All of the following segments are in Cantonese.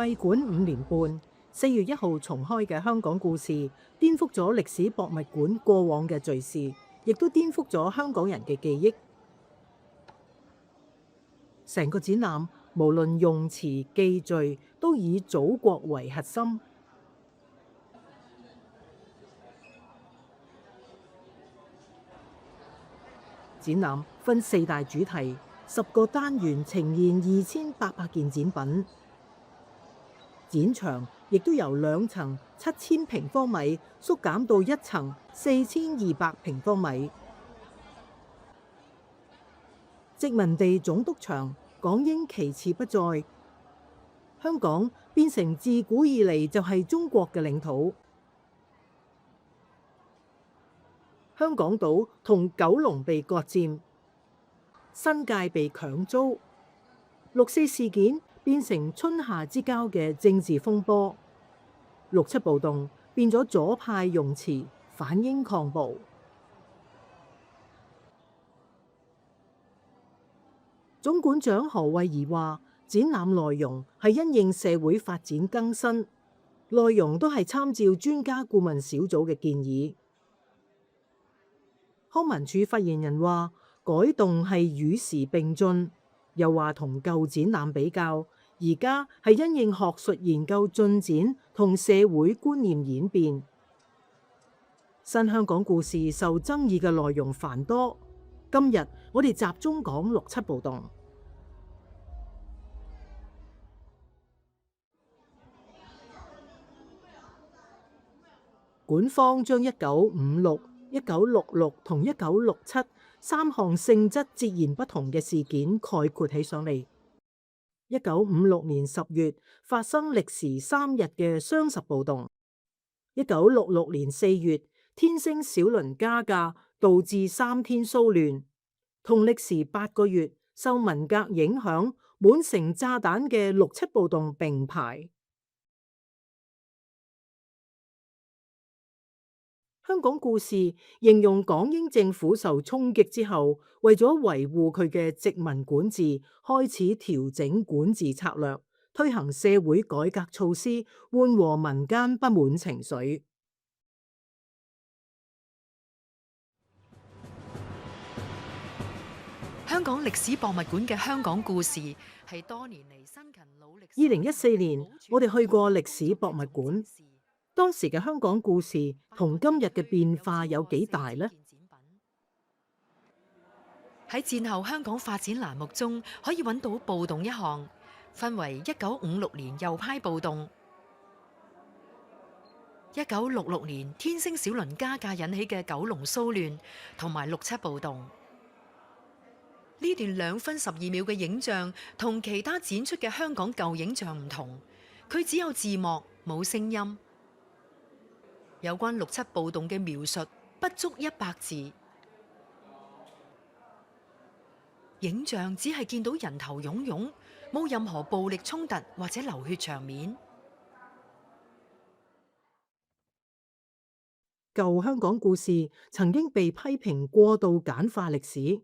閉館5年半，4月1號重開嘅香港故事，顛覆咗歷史博物館過往嘅敘事，亦都顛覆咗香港人嘅記憶。成個展覽無論用詞記敘，都以祖國為核心。展覽分4大主題，10個單元呈現2800件展品。展場亦都由2層7000平方米縮減到1層4200平方米。殖民地總督場，港英其次不再，香港變成自古以嚟就係中國嘅領土。香港島同九龍被割佔，新界被強租，6·4事件變成春夏之交嘅政治風波，6·7暴動變咗左派用詞反英抗暴。總館長何慧儀話：展覽內容係因應社會發展更新，內容都係參照專家顧問小組嘅建議。康文署發言人話：改動係與時並進，又話同舊展覽比較，而家係因應學術研究進展同社會觀念演變。新香港故事受爭議嘅內容繁多，今日我哋集中講6·7暴動。館方將1956、1966同19673項性質截然不同嘅事件概括起上嚟。1956年10月發生歷時3日嘅雙十暴動；1966年4月天星小輪加價導致3天騷亂，同歷時8個月受文革影響滿城炸彈嘅6·7暴動並排。香港故事形容港英政府受衝擊之後，為咗維護佢嘅殖民管治，開始調整管治策略，推行社會改革措施，緩和民間不滿情緒。香港歷史博物館嘅香港故事係多年嚟辛勤努力。2014年，我哋去過歷史博物館。當時嘅香港故事同今日嘅變化有幾大呢？喺戰後香港發展欄目中可以揾到暴動一項，分為1956年右派暴動、1966年天星小輪加價引起嘅九龍騷亂，同埋6·7暴動。呢段2分12秒嘅影像同其他展出嘅香港舊影像唔同，佢只有字幕冇聲音。有關6·7暴動嘅描述不足100字，影像只係見到人頭湧湧，冇任何暴力衝突或者流血場面。舊香港故事曾經被批評過度簡化歷史，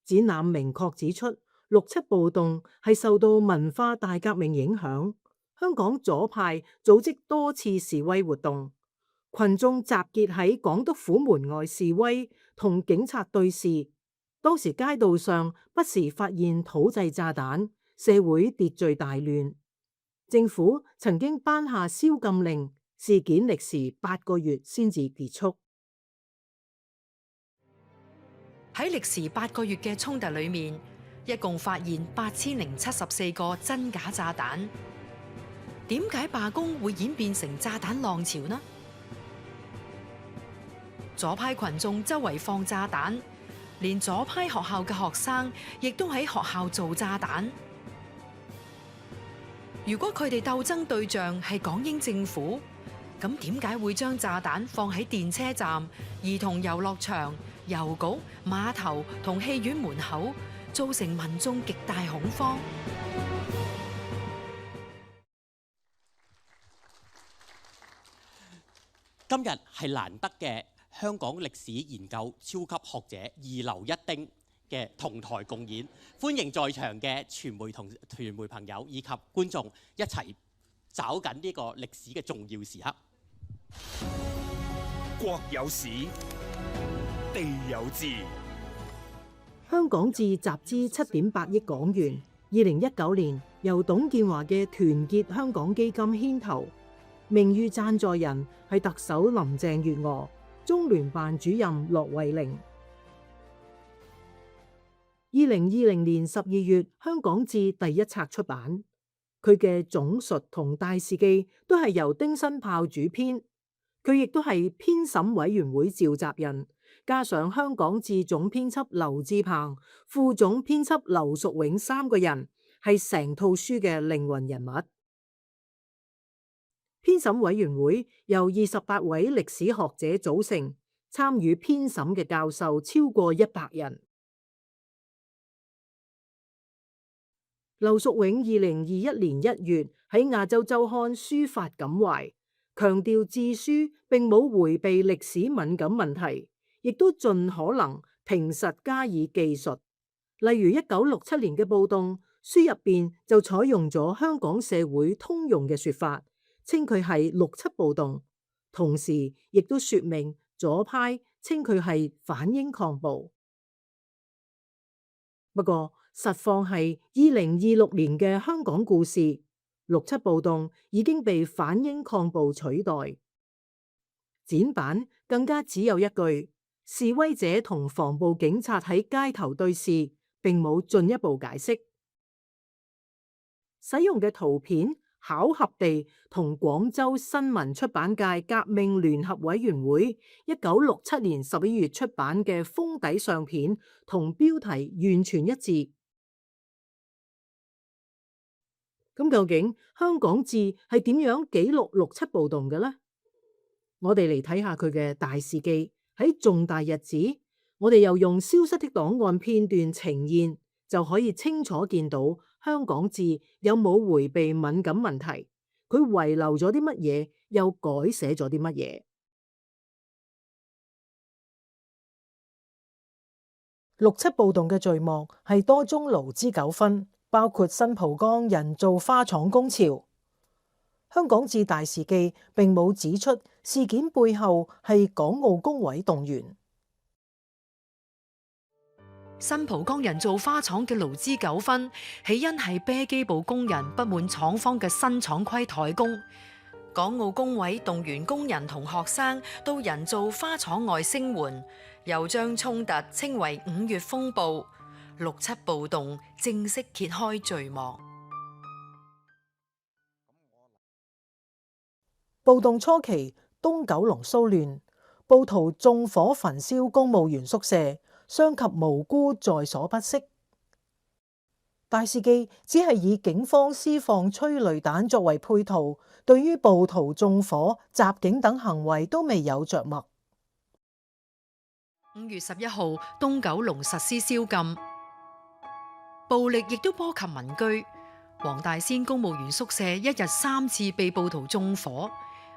展覽明確指出6·7暴動係受到文化大革命影響，香港左派組織多次示威活動。群眾集結喺港督府門外示威，同警察對峙。當時街道上不時發現土製炸彈，社會秩序大亂。政府曾經頒下宵禁令，事件歷時8個月先至結束。喺歷時8個月嘅衝突裏面，一共發現8074個真假炸彈。點解罷工會演變成炸彈浪潮呢？左派群眾周圍放炸彈，連左派學校嘅學生亦都喺學校做炸彈。如果佢哋鬥爭對象係港英政府，咁點解會將炸彈放喺電車站、兒童遊樂場、郵局、碼頭同戲院門口，造成民眾極大恐慌？今日係難得嘅香港歷史研究超級學者二流一丁嘅同台共演，歡迎在場嘅傳媒朋友以及觀眾一齊找緊呢個歷史嘅重要時刻。國有史，地有志。香港志集資7.8億港元，2019年由董建華嘅團結香港基金牽頭，名譽贊助人係特首林鄭月娥、中聯辦主任駱惠寧。2020年12月，香港志第一冊出版，佢嘅總述同大事記都係由丁新豹主編，佢亦都係編審委員會召集人，加上香港志總編輯劉志鵬、副總編輯劉淑永3個人，係成套書嘅靈魂人物。編審委員會由28位歷史學者組成，參與編審嘅教授超過100人。劉淑永2021年1月喺亞洲週刊書發感懷，強調志書並冇迴避歷史敏感問題，亦都盡可能平實加以記述。例如1967年嘅暴動，書入邊就採用咗香港社會通用嘅說法，稱佢係6·7暴動，同時亦都說明左派稱佢係反英抗暴。不過實況係2026年嘅香港故事，6·7暴動已經被反英抗暴取代。展版更加只有一句：示威者同防暴警察喺街頭對視，並冇進一步解釋。使用嘅圖片巧合地同廣州新聞出版界革命聯合委員會1967年11月出版嘅封底相片同標題完全一致。咁究竟香港志係點樣記錄6·7暴動嘅呢？我哋嚟睇下佢嘅大事記。喺重大日子，我哋又用消失的檔案片段呈現，就可以清楚見到香港志有冇迴避敏感問題，佢遺留咗啲乜嘢，又改寫咗啲乜嘢。6·7暴動嘅序幕係多宗勞資糾紛，包括新蒲崗人造花廠工潮。香港志大事記並冇指出事件背後係港澳工委動員。新蒲崗人造花廠嘅勞資糾紛起因係啤機部工人不滿廠方嘅新廠規怠工，港澳工委動員工人同學生到人造花廠外聲援，又將衝突稱為5月風暴。6·7暴動正式揭開序幕。暴動初期，東九龍騷亂，暴徒縱火焚燒公務員宿舍，傷及無辜在所不惜。大事記只係以警方施放催淚彈作為配圖，對於暴徒縱火、襲警等行為都未有着墨。5月11號，東九龍實施宵禁，暴力亦都波及民居。黃大仙公務員宿舍一日3次被暴徒縱火。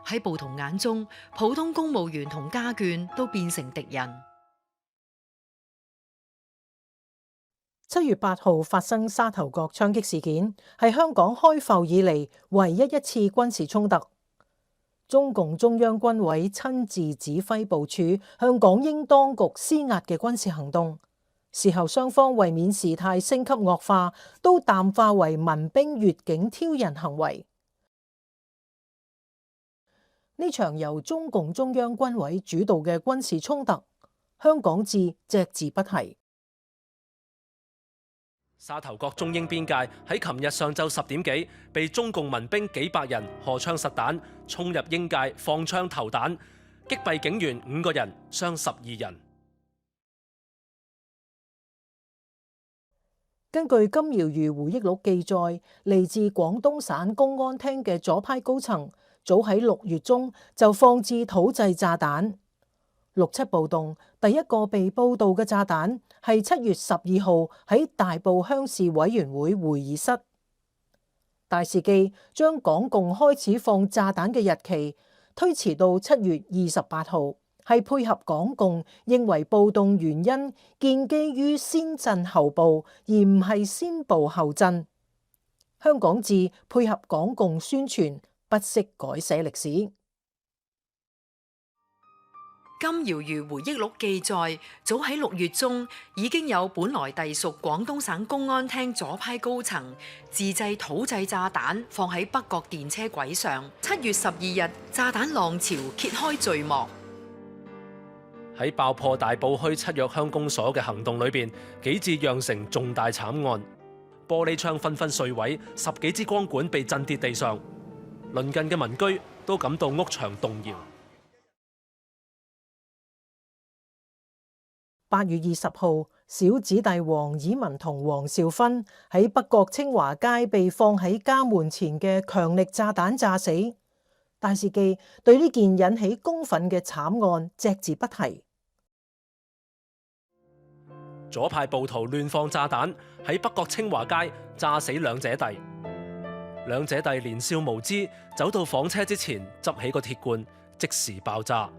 喺暴徒眼中，普通公務員同家眷都變成敵人。7月8號發生沙頭角槍擊事件，係香港開埠以嚟唯一一次軍事衝突。中共中央軍委親自指揮部署向港英當局施壓嘅軍事行動。事後雙方為免事態升級惡化，都淡化為民兵越境挑釁行為。呢場由中共中央軍委主導嘅軍事衝突，香港志隻字不提。沙頭角中英邊界喺琴日上晝10點幾，被中共民兵幾百人荷槍實彈衝入英界，放槍投彈，擊斃警員5個人，傷12人。根據金瑤如回憶錄記載，嚟自廣東省公安廳嘅左派高層，早喺6月中就放置土製炸彈。6·7暴動第一個被報道嘅炸彈係7月12號喺大埔鄉事委員會會議室。大事記將港共開始放炸彈嘅日期推遲到7月28號，係配合港共認為暴動原因建基於先震後暴，而唔係先暴後震。香港志配合港共宣傳，不惜改寫歷史。金瑤如回憶錄記載，早喺6月中已經有本來隸屬廣東省公安廳左派高層自製土製炸彈放喺北角電車軌上。7月12日，炸彈浪潮揭開序幕。喺爆破大埔墟七約鄉公所嘅行動裏邊，幾節釀成重大慘案，玻璃窗紛紛碎毀，10幾支光管被震跌地上，鄰近嘅民居都感到屋牆動搖。8月20號，小子弟黃以文同黃兆芬喺北角清華街被放喺家門前嘅強力炸彈炸死。大事記對呢件引起公憤嘅慘案隻字不提。左派暴徒亂放炸彈喺北角清華街炸死兩姐弟，兩姐弟年少無知，走到房車之前執起個鐵罐，即時爆炸。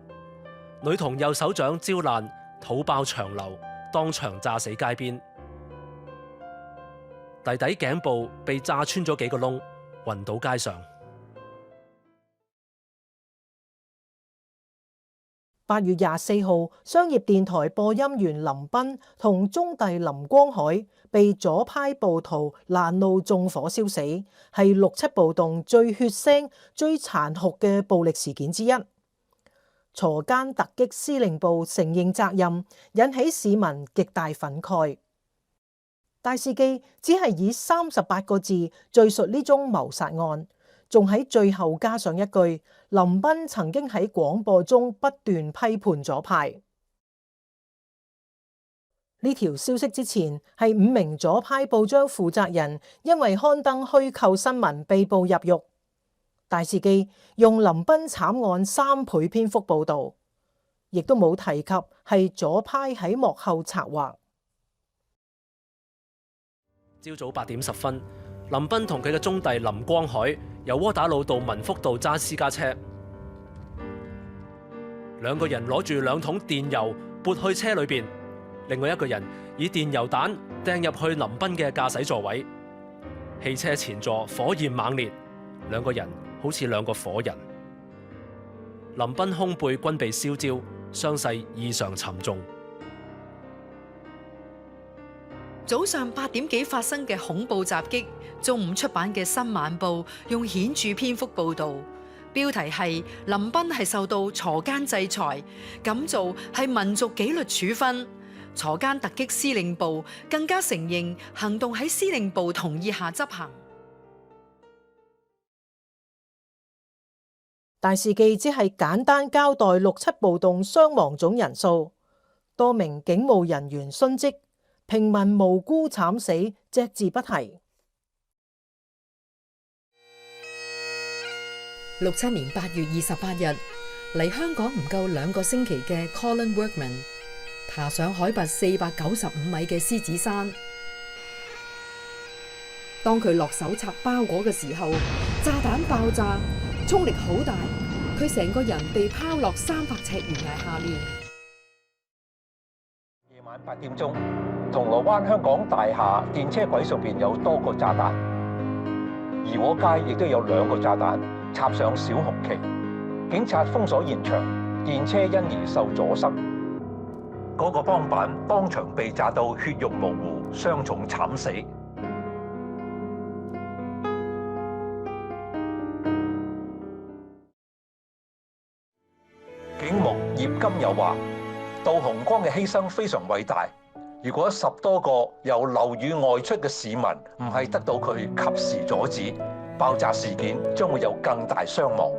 女童右手掌焦爛，肚爆長流，當場炸死街邊。弟弟頸部被炸穿咗幾個窿，暈倒街上。8月24號，商業電台播音員林彬同中弟林光海被左派暴徒攔路縱火燒死，係6·7暴動最血腥、最殘酷嘅暴力事件之一。鋤奸突擊司令部承認責任，引起市民極大憤慨。大事記只係以38個字敘述呢宗謀殺案，仲喺最後加上一句：林彬曾經喺廣播中不斷批判左派。呢條消息之前係5名左派報章負責人因為刊登虛構新聞被捕入獄。大事記用林彬慘案3倍篇幅報道，亦都冇提及係左派喺幕後策劃。朝早8點10分，林彬同佢嘅中弟林光海由窩打老道民福道揸私家車，兩個人攞住2桶電油撥去車裏邊，另外一個人以電油彈掟入去林彬嘅駕駛座位，汽車前座火焰猛烈，兩個人好似兩個火人。林彬胸背均被燒焦，傷勢異常沉重。早上8點幾發生嘅恐怖襲擊，中午出版嘅《新晚報》用顯著篇幅報導，標題係林彬係受到鋤奸制裁，咁做係民族紀律處分。鋤奸突擊司令部更加承認行動喺司令部同意下執行。大事記只係簡單交代6·7暴動傷亡總人數，多名警務人員殉職，平民無辜慘死，隻字不提。67年8月28日，嚟香港唔夠2個星期嘅 Colin Workman 爬上海拔495米嘅獅子山。當佢落手拆包裹嘅時候，炸彈爆炸，衝力好大，佢成個人被拋落300尺懸崖下面。夜晚8點鐘，銅鑼灣香港大廈電車軌上邊有多個炸彈，怡和街亦都有2個炸彈插上小紅旗，警察封鎖現場，電車因而受阻塞。嗰個幫辦當場被炸到血肉模糊，傷重慘死。警目葉金又話：杜洪光嘅犧牲非常偉大。如果10多個由樓宇外出嘅市民唔係得到佢及時阻止，爆炸事件將會有更大傷亡。